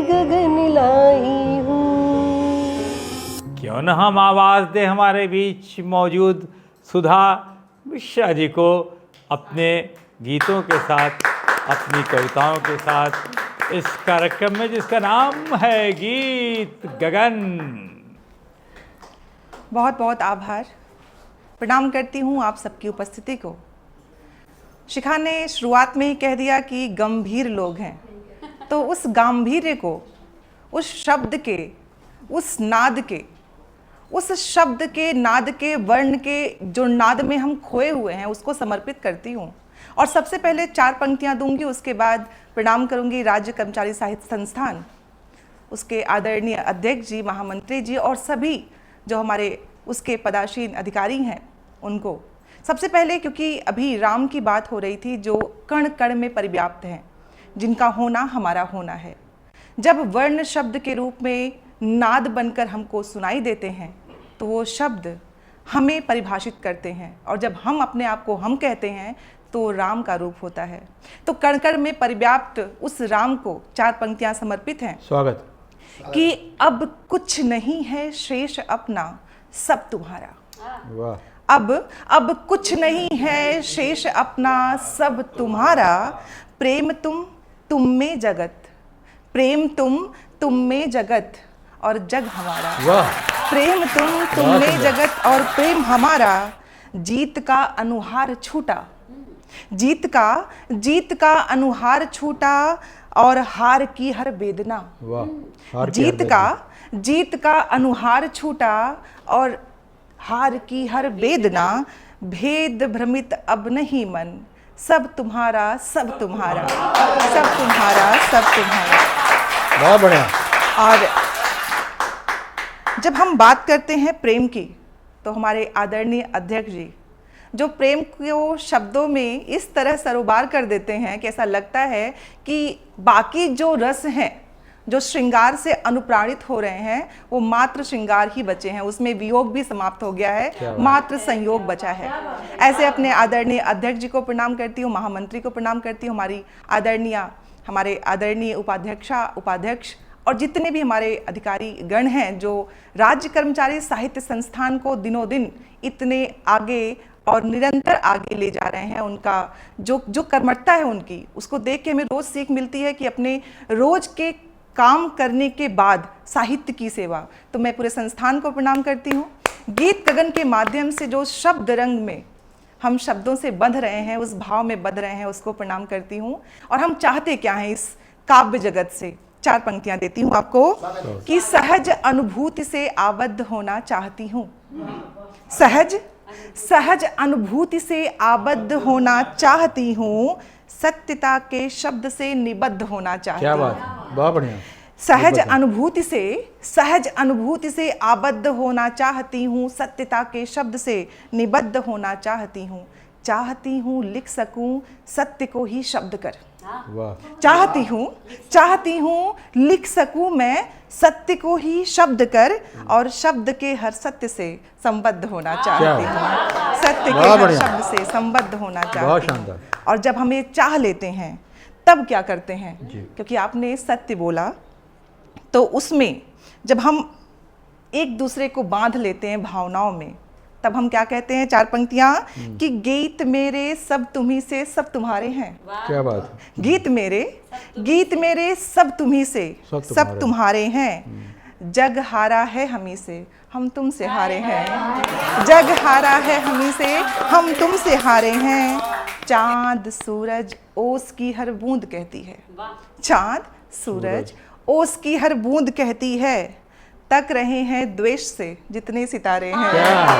गगन लाई हूँ। क्यों न हम आवाज दे हमारे बीच मौजूद सुधा मिश्रा जी को अपने गीतों के साथ, अपनी कविताओं के साथ इस कार्यक्रम में जिसका नाम है गीत गगन। बहुत बहुत आभार, प्रणाम करती हूँ आप सबकी उपस्थिति को। शिखा ने शुरुआत में ही कह दिया कि गंभीर लोग हैं, तो उस गांभीर्य को, उस शब्द के, उस नाद के, उस शब्द के नाद के वर्ण के जो नाद में हम खोए हुए हैं उसको समर्पित करती हूँ। और सबसे पहले 4 पंक्तियाँ दूंगी, उसके बाद प्रणाम करूंगी राज्य कर्मचारी साहित्य संस्थान, उसके आदरणीय अध्यक्ष जी, महामंत्री जी और सभी जो हमारे उसके पदासीन अधिकारी हैं उनको। सबसे पहले क्योंकि अभी राम की बात हो रही थी, जो कण कण में परिव्याप्त हैं, जिनका होना हमारा होना है। जब वर्ण शब्द के रूप में नाद बनकर हमको सुनाई देते हैं तो वो शब्द हमें परिभाषित करते हैं, और जब हम अपने आप को हम कहते हैं तो राम का रूप होता है। तो कण कण में परिव्याप्त उस राम को 4 पंक्तियां समर्पित हैं। स्वागत। कि अब कुछ नहीं है शेष अपना, सब तुम्हारा। वाह। अब कुछ नहीं है शेष अपना, सब तुम्हारा। प्रेम तुम में जगत, प्रेम तुम में जगत और जग हमारा। वाह। प्रेम तुम में जगत और प्रेम हमारा। जीत का अनुहार छूटा, जीत का अनुहार छूटा और हार की हर वेदना। वाह। जीत का अनुहार छूटा और हार की हर वेदना। भेद भ्रमित अब नहीं मन, सब तुम्हारा सब तुम्हारा, सब तुम्हारा सब तुम्हारा। बहुत बढ़िया। और जब हम बात करते हैं प्रेम की, तो हमारे आदरणीय अध्यक्ष जी जो प्रेम को शब्दों में इस तरह सरोबार कर देते हैं कि ऐसा लगता है कि बाकी जो रस हैं, जो श्रृंगार से अनुप्राणित हो रहे हैं, वो मात्र श्रृंगार ही बचे हैं, उसमें वियोग भी समाप्त हो गया है, मात्र संयोग बचा है। ऐसे अपने आदरणीय अध्यक्ष जी को प्रणाम करती हूँ, महामंत्री को प्रणाम करती हूँ, हमारे आदरणीय उपाध्यक्ष और जितने भी हमारे अधिकारी गण हैं जो राज्य कर्मचारी साहित्य संस्थान को दिनों दिन इतने आगे और निरंतर आगे ले जा रहे हैं। उनका जो कर्मठता है उनकी, उसको देख के हमें रोज सीख मिलती है कि अपने रोज के काम करने के बाद साहित्य की सेवा। तो मैं पूरे संस्थान को प्रणाम करती हूँ। गीत गगन के माध्यम से जो शब्द रंग में हम शब्दों से बंध रहे हैं, उस भाव में बंध रहे हैं, उसको प्रणाम करती हूँ। और हम चाहते क्या हैं इस काव्य जगत से, 4 पंक्तियां देती हूँ आपको कि सहज अनुभूति से आबद्ध होना चाहती हूँ। सहज अनुभूति से आबद्ध होना चाहती हूँ, सत्यता के शब्द से निबद्ध होना चाहती हूँ। क्या बात, बहुत बढ़िया। सहज अनुभूति से आबद्ध होना चाहती हूँ, सत्यता के शब्द से निबद्ध होना चाहती हूँ, लिख सकूं सत्य को ही शब्द कर। चाहती हूँ लिख सकूं मैं सत्य को ही शब्द कर, और शब्द के हर सत्य से संबद्ध होना चाहती हूँ, सत्य के हर शब्द से संबद्ध होना चाहती हूँ। और जब हम ये चाह लेते हैं तब क्या करते हैं, क्योंकि आपने सत्य बोला, तो उसमें जब हम एक दूसरे को बांध लेते हैं भावनाओं में, तब हम क्या कहते हैं, 4 पंक्तियां कि गीत मेरे सब तुम्ही से सब तुम्हारे हैं। क्या बात। गीत मेरे सब तुम्ही से सब तुम्हारे हैं। जग हारा है हमी से हम तुमसे हारे हैं, जग हारा है हमी से हम तुमसे हारे हैं। चांद सूरज ओस की हर बूंद कहती है, चांद सूरज ओस की हर बूंद कहती है, तक रहे हैं द्वेष से जितने सितारे हैं,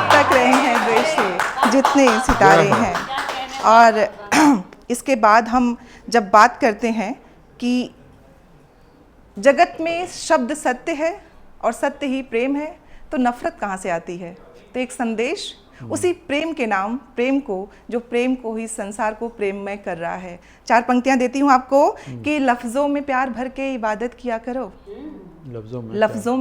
तक रहे हैं द्वेष से जितने सितारे हैं। और इसके बाद हम जब बात करते हैं कि जगत में शब्द सत्य है और सत्य ही प्रेम है, तो नफरत कहाँ से आती है। तो एक संदेश उसी प्रेम के नाम, प्रेम को, जो प्रेम को ही संसार को प्रेममय कर रहा है। 4 पंक्तियां देती हूँ आपको कि लफ्जों में प्यार भर के इबादत किया करो, लफ्जों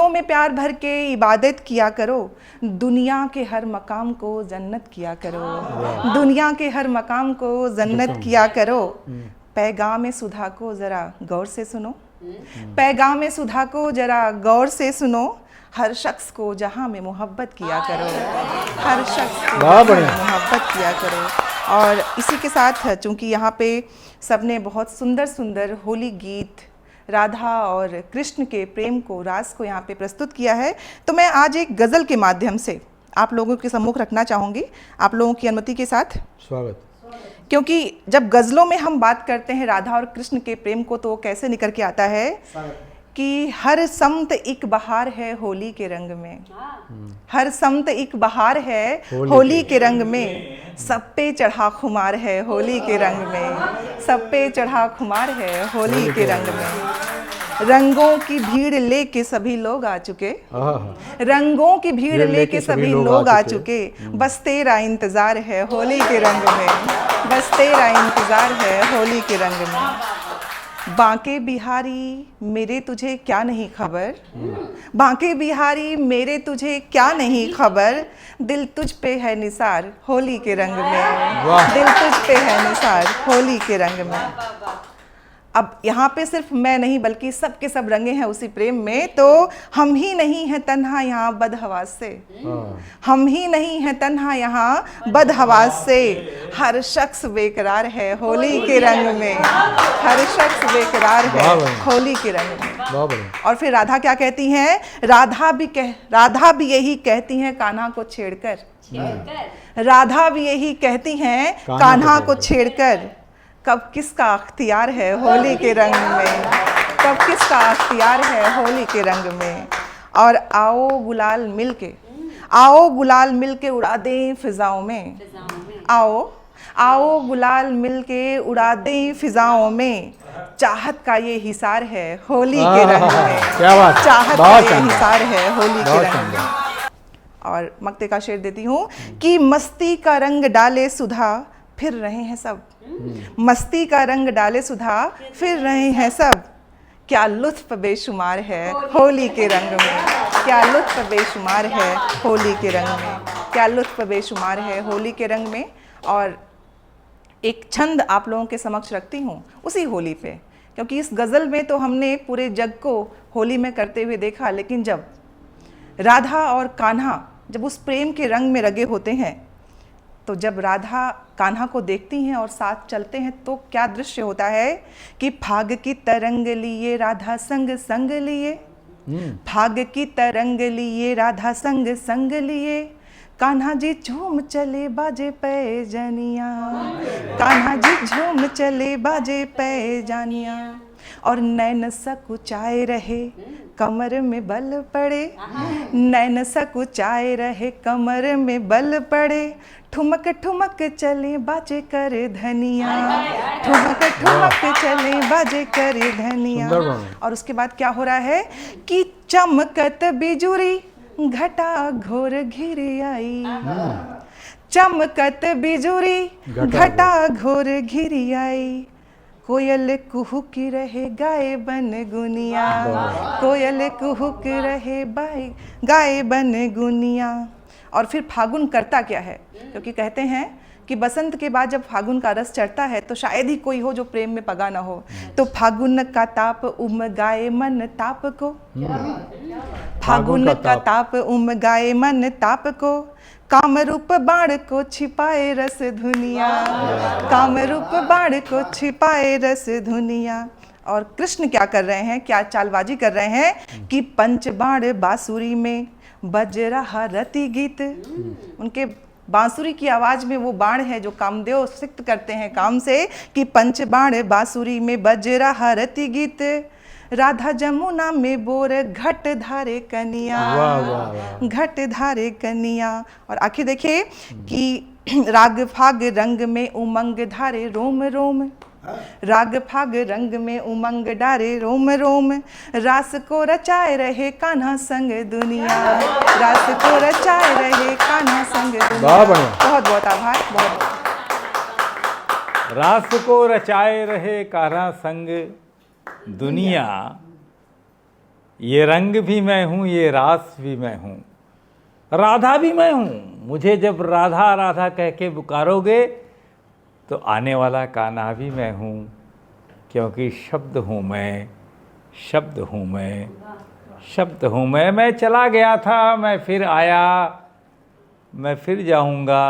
में प्यार भर के इबादत किया करो, दुनिया के हर मकाम को जन्नत किया करो, दुनिया के हर मकाम को जन्नत किया करो। पैगाम सुधा को जरा गौर से सुनो, पैगाम सुधा को जरा गौर से सुनो, हर शख्स को जहां में मोहब्बत किया करो, हर शख्स को जहां में मोहब्बत किया करो। और इसी के साथ चूंकि यहाँ पे सबने बहुत सुंदर सुंदर होली गीत राधा और कृष्ण के प्रेम को, रास को यहाँ पे प्रस्तुत किया है, तो मैं आज एक गज़ल के माध्यम से आप लोगों के सम्मुख रखना चाहूँगी, आप लोगों की अनुमति के साथ। स्वागत। क्योंकि जब गज़लों में हम बात करते हैं राधा और कृष्ण के प्रेम को, तो वो कैसे निकल के आता है कि हर समत एक बहार है होली के रंग में, हर समत एक बहार है होली के रंग में, सब पे चढ़ा खुमार है होली के रंग में, सब पे चढ़ा खुमार है होली के रंग में। रंगों की भीड़ लेके सभी लोग आ चुके, रंगों की भीड़ लेके सभी लोग आ चुके, बस तेरा इंतजार है होली के रंग में, बस तेरा इंतजार है होली के रंग में। बांके बिहारी मेरे तुझे क्या नहीं खबर, बांके बिहारी मेरे तुझे क्या नहीं खबर, दिल तुझ पे है निसार होली के रंग में, दिल तुझ पे है निसार होली के रंग में। अब यहाँ पे सिर्फ मैं नहीं बल्कि सब के सब रंगे हैं उसी प्रेम में, तो हम ही नहीं हैं तन्हा यहाँ बदहवास से, हम ही नहीं हैं तन्हा यहाँ बदहवास से, हर शख्स बेकरार है होली के रंग में, हर शख्स बेकरार है होली के रंग में। और फिर राधा क्या कहती हैं, राधा भी यही कहती हैं कान्हा को छेड़कर, राधा भी यही कहती हैं कान्हा को छेड़कर, कब किसका अख्तियार है होली के रंग में, कब किसका अख्तियार है होली के रंग में। और आओ गुलाल मिलके, आओ गुलाल मिलके उड़ा दें फिजाओं में, आओ आओ गुलाल मिलके उड़ा दें फिजाओं में, चाहत का ये हिसार है होली के रंग में, चाहत का ये हिसार है होली के रंग में। और मक्ते का शेर देती हूँ कि मस्ती का रंग डाले सुधा फिर रहे हैं सब, मस्ती का रंग डाले सुधा फिर रहे हैं सब, क्या लुत्फ बेशुमार है होली के रंग में, क्या लुत्फ बेशुमार है होली के रंग में, क्या लुत्फ बेशुमार है होली के रंग में। और एक छंद आप लोगों के समक्ष रखती हूँ उसी होली पे, क्योंकि इस गज़ल में तो हमने पूरे जग को होली में करते हुए देखा, लेकिन जब राधा और कान्हा जब उस प्रेम के रंग में रंगे होते हैं, तो जब राधा कान्हा को देखती हैं और साथ चलते हैं, तो क्या दृश्य होता है कि फाग की तरंग लिए राधा संग संग लिए, फाग की तरंग लिए राधा संग संग लिए, कान्हा जी झूम चले बाजे पैजनिया, कान्हा जी झूम चले बाजे पैजनिया, और नैन सकुचाए रहे कमर में बल पड़े, नैन सकुचाए रहे कमर में बल पड़े, ठुमक ठुमक चले बाजे कर धनिया, ठुमक ठुमक चले बाजे कर धनिया। और उसके बाद क्या हो रहा है कि चमकत बिजुरी घटा घोर घिर आई, चमकत बिजुरी घटा घोर घिर आई, कोयल कुहुक रहे गाए बन गुनिया, कोयल कुहुक रहे गाए बन गुनिया। और फिर फागुन करता क्या है, क्योंकि कहते हैं कि बसंत के बाद जब फागुन का रस चढ़ता है तो शायद ही कोई हो जो प्रेम में पगा ना हो, तो फागुन का ताप उमगाए मन ताप को, फागुन का ताप उमगाए मन ताप को, कामरूप बाण को छिपाए रस धुनिया, कामरूप बाण को छिपाए रस धुनिया। और कृष्ण क्या कर रहे हैं, क्या चालबाजी कर रहे हैं कि पंच बाण बांसुरी में बज रहा रति गीत, उनके बांसुरी की आवाज में वो बाण है जो कामदेव सिक्त करते हैं काम से, कि पंच बाण बांसुरी में बज रहा रति गीत, राधा जमुना में बोर घट धारे कनिया, घट धारे कनिया। और आखिर देखिए कि राग फाग रंग में उमंग धारे रोम रोम, राग फाग रंग में उमंग डारे रोम रोम, रास को रचाए रहे कान्हा संग दुनिया, रास को रचाए रहे कान्हा संग दुनिया। बहुत बहुत आभार, बहुत। रास को रचाए रहे कान्हा संग दुनिया, ये रंग भी मैं हूँ, ये रास भी मैं हूँ, राधा भी मैं हूँ। मुझे जब राधा राधा कह के पुकारोगे तो आने वाला कान्हा भी मैं हूँ, क्योंकि शब्द हूँ मैं, शब्द हूँ मैं, शब्द हूँ मैं चला गया था, मैं फिर आया, मैं फिर जाऊँगा,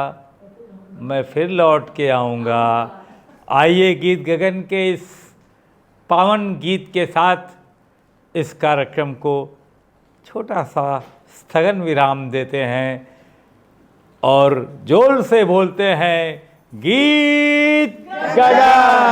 मैं फिर लौट के आऊँगा। आइए गीत गगन के इस पावन गीत के साथ इस कार्यक्रम को छोटा सा स्थगन विराम देते हैं और जोर से बोलते हैं गीत गगन।